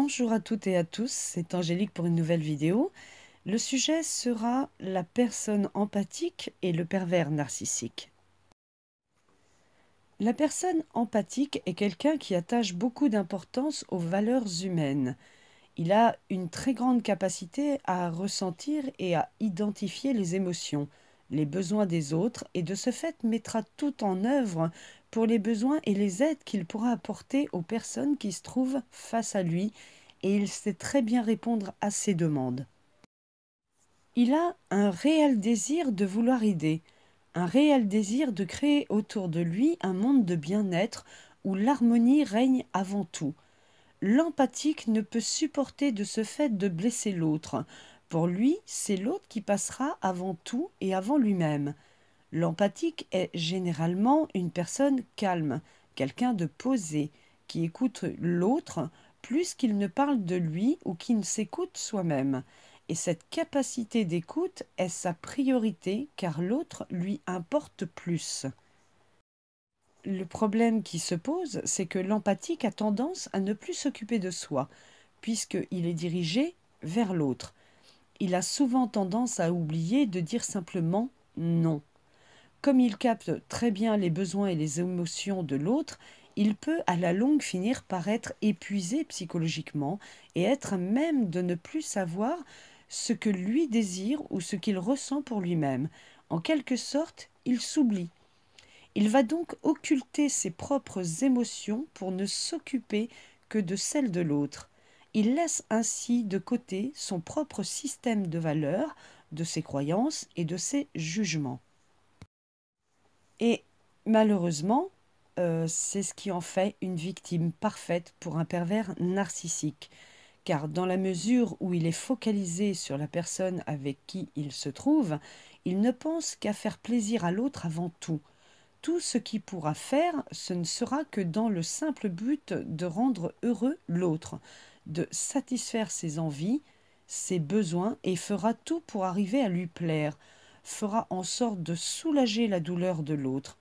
Bonjour à toutes et à tous, c'est Angélique pour une nouvelle vidéo. Le sujet sera la personne empathique et le pervers narcissique. La personne empathique est quelqu'un qui attache beaucoup d'importance aux valeurs humaines. Il a une très grande capacité à ressentir et à identifier les émotions, les besoins des autres et de ce fait mettra tout en œuvre pour les besoins et les aides qu'il pourra apporter aux personnes qui se trouvent face à lui et il sait très bien répondre à ces demandes. Il a un réel désir de vouloir aider, un réel désir de créer autour de lui un monde de bien-être où l'harmonie règne avant tout. L'empathique ne peut supporter de ce fait de blesser l'autre. Pour lui, c'est l'autre qui passera avant tout et avant lui-même. L'empathique est généralement une personne calme, quelqu'un de posé, qui écoute l'autre plus qu'il ne parle de lui ou qui ne s'écoute soi-même. Et cette capacité d'écoute est sa priorité car l'autre lui importe plus. Le problème qui se pose, c'est que l'empathique a tendance à ne plus s'occuper de soi, puisqu'il est dirigé vers l'autre. Il a souvent tendance à oublier de dire simplement non. Comme il capte très bien les besoins et les émotions de l'autre, il peut à la longue finir par être épuisé psychologiquement et être à même de ne plus savoir ce que lui désire ou ce qu'il ressent pour lui-même. En quelque sorte, il s'oublie. Il va donc occulter ses propres émotions pour ne s'occuper que de celles de l'autre. Il laisse ainsi de côté son propre système de valeurs, de ses croyances et de ses jugements. Et malheureusement, c'est ce qui en fait une victime parfaite pour un pervers narcissique. Car dans la mesure où il est focalisé sur la personne avec qui il se trouve, il ne pense qu'à faire plaisir à l'autre avant tout. Tout ce qu'il pourra faire, ce ne sera que dans le simple but de rendre heureux l'autre, de satisfaire ses envies, ses besoins et fera tout pour arriver à lui plaire, fera en sorte de soulager la douleur de l'autre.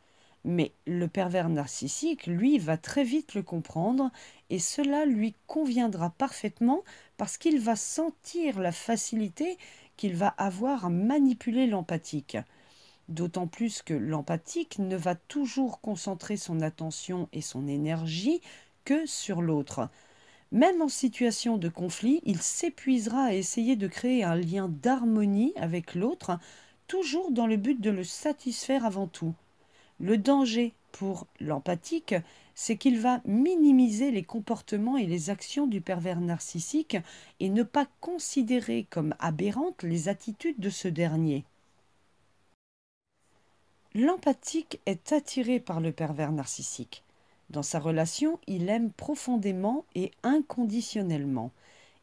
Mais le pervers narcissique, lui, va très vite le comprendre et cela lui conviendra parfaitement parce qu'il va sentir la facilité qu'il va avoir à manipuler l'empathique. D'autant plus que l'empathique ne va toujours concentrer son attention et son énergie que sur l'autre. Même en situation de conflit, il s'épuisera à essayer de créer un lien d'harmonie avec l'autre, toujours dans le but de le satisfaire avant tout. Le danger pour l'empathique, c'est qu'il va minimiser les comportements et les actions du pervers narcissique et ne pas considérer comme aberrantes les attitudes de ce dernier. L'empathique est attiré par le pervers narcissique. Dans sa relation, il aime profondément et inconditionnellement.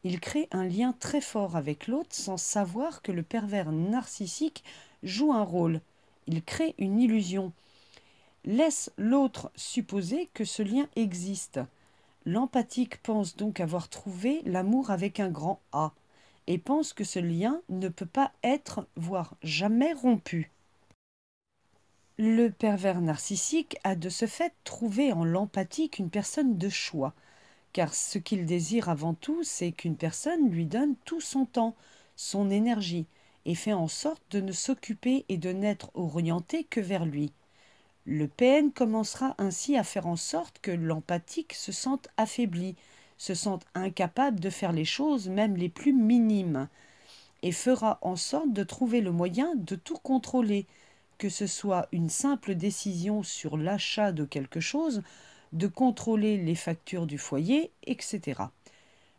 Il crée un lien très fort avec l'autre sans savoir que le pervers narcissique joue un rôle. Il crée une illusion. Laisse l'autre supposer que ce lien existe. L'empathique pense donc avoir trouvé l'amour avec un grand A et pense que ce lien ne peut pas être, voire jamais rompu. Le pervers narcissique a de ce fait trouvé en l'empathique une personne de choix, car ce qu'il désire avant tout, c'est qu'une personne lui donne tout son temps, son énergie, et fait en sorte de ne s'occuper et de n'être orienté que vers lui. Le PN commencera ainsi à faire en sorte que l'empathique se sente affaibli, se sente incapable de faire les choses, même les plus minimes, et fera en sorte de trouver le moyen de tout contrôler, que ce soit une simple décision sur l'achat de quelque chose, de contrôler les factures du foyer, etc.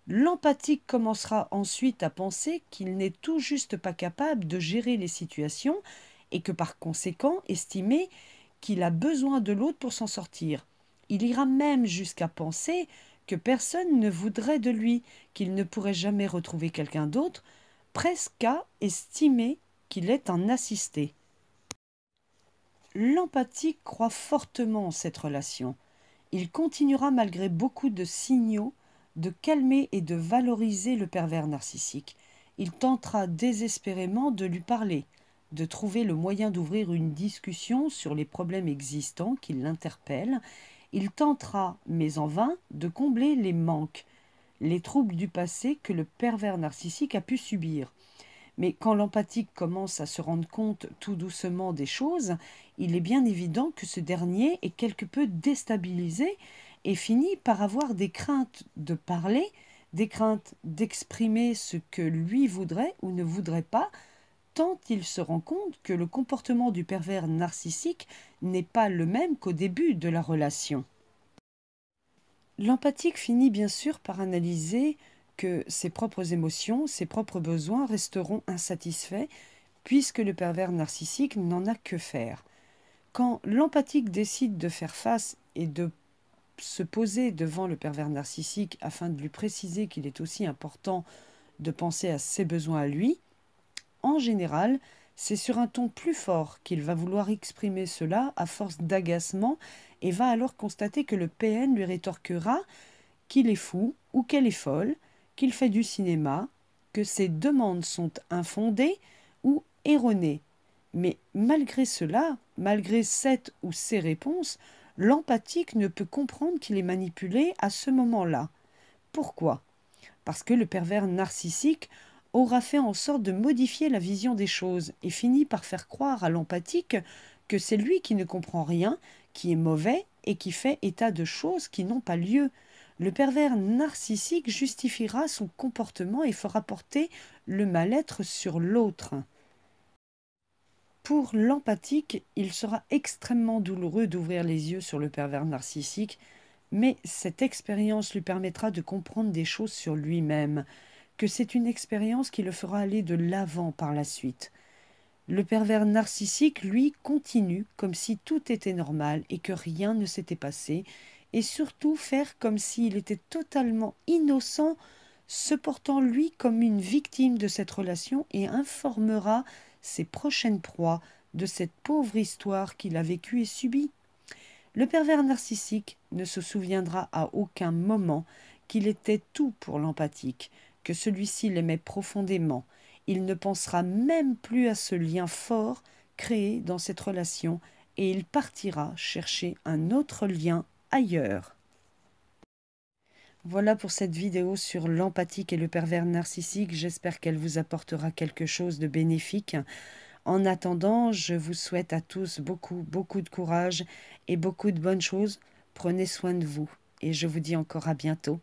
L'empathique commencera ensuite à penser qu'il n'est tout juste pas capable de gérer les situations et que par conséquent estimer qu'il a besoin de l'autre pour s'en sortir. Il ira même jusqu'à penser que personne ne voudrait de lui, qu'il ne pourrait jamais retrouver quelqu'un d'autre, presque à estimer qu'il est un assisté. L'empathique croit fortement en cette relation. Il continuera malgré beaucoup de signaux de calmer et de valoriser le pervers narcissique. Il tentera désespérément de lui parler, de trouver le moyen d'ouvrir une discussion sur les problèmes existants qui l'interpellent. Il tentera, mais en vain, de combler les manques. les troubles du passé que le pervers narcissique a pu subir. Mais quand l'empathique commence à se rendre compte tout doucement des choses, il est bien évident que ce dernier est quelque peu déstabilisé et finit par avoir des craintes de parler, des craintes d'exprimer ce que lui voudrait ou ne voudrait pas, tant il se rend compte que le comportement du pervers narcissique n'est pas le même qu'au début de la relation. L'empathique finit bien sûr par analyser que ses propres émotions, ses propres besoins resteront insatisfaits puisque le pervers narcissique n'en a que faire. Quand l'empathique décide de faire face et de se poser devant le pervers narcissique afin de lui préciser qu'il est aussi important de penser à ses besoins à lui, en général, c'est sur un ton plus fort qu'il va vouloir exprimer cela à force d'agacement et va alors constater que le PN lui rétorquera qu'il est fou ou qu'elle est folle, qu'il fait du cinéma, que ses demandes sont infondées ou erronées. Mais malgré cela, malgré cette ou ces réponses, l'empathique ne peut comprendre qu'il est manipulé à ce moment-là. Pourquoi? Parce que le pervers narcissique aura fait en sorte de modifier la vision des choses et finit par faire croire à l'empathique que c'est lui qui ne comprend rien, qui est mauvais et qui fait état de choses qui n'ont pas lieu. Le pervers narcissique justifiera son comportement et fera porter le mal-être sur l'autre. Pour l'empathique, il sera extrêmement douloureux d'ouvrir les yeux sur le pervers narcissique, mais cette expérience lui permettra de comprendre des choses sur lui-même, que c'est une expérience qui le fera aller de l'avant par la suite. Le pervers narcissique, lui, continue comme si tout était normal et que rien ne s'était passé, et surtout faire comme s'il était totalement innocent, se portant lui comme une victime de cette relation et informera ses prochaines proies de cette pauvre histoire qu'il a vécue et subie. Le pervers narcissique ne se souviendra à aucun moment qu'il était tout pour l'empathique, que celui-ci l'aimait profondément. Il ne pensera même plus à ce lien fort créé dans cette relation et il partira chercher un autre lien ailleurs. Voilà pour cette vidéo sur l'empathique et le pervers narcissique. J'espère qu'elle vous apportera quelque chose de bénéfique. En attendant, je vous souhaite à tous beaucoup de courage et beaucoup de bonnes choses. Prenez soin de vous et je vous dis encore à bientôt.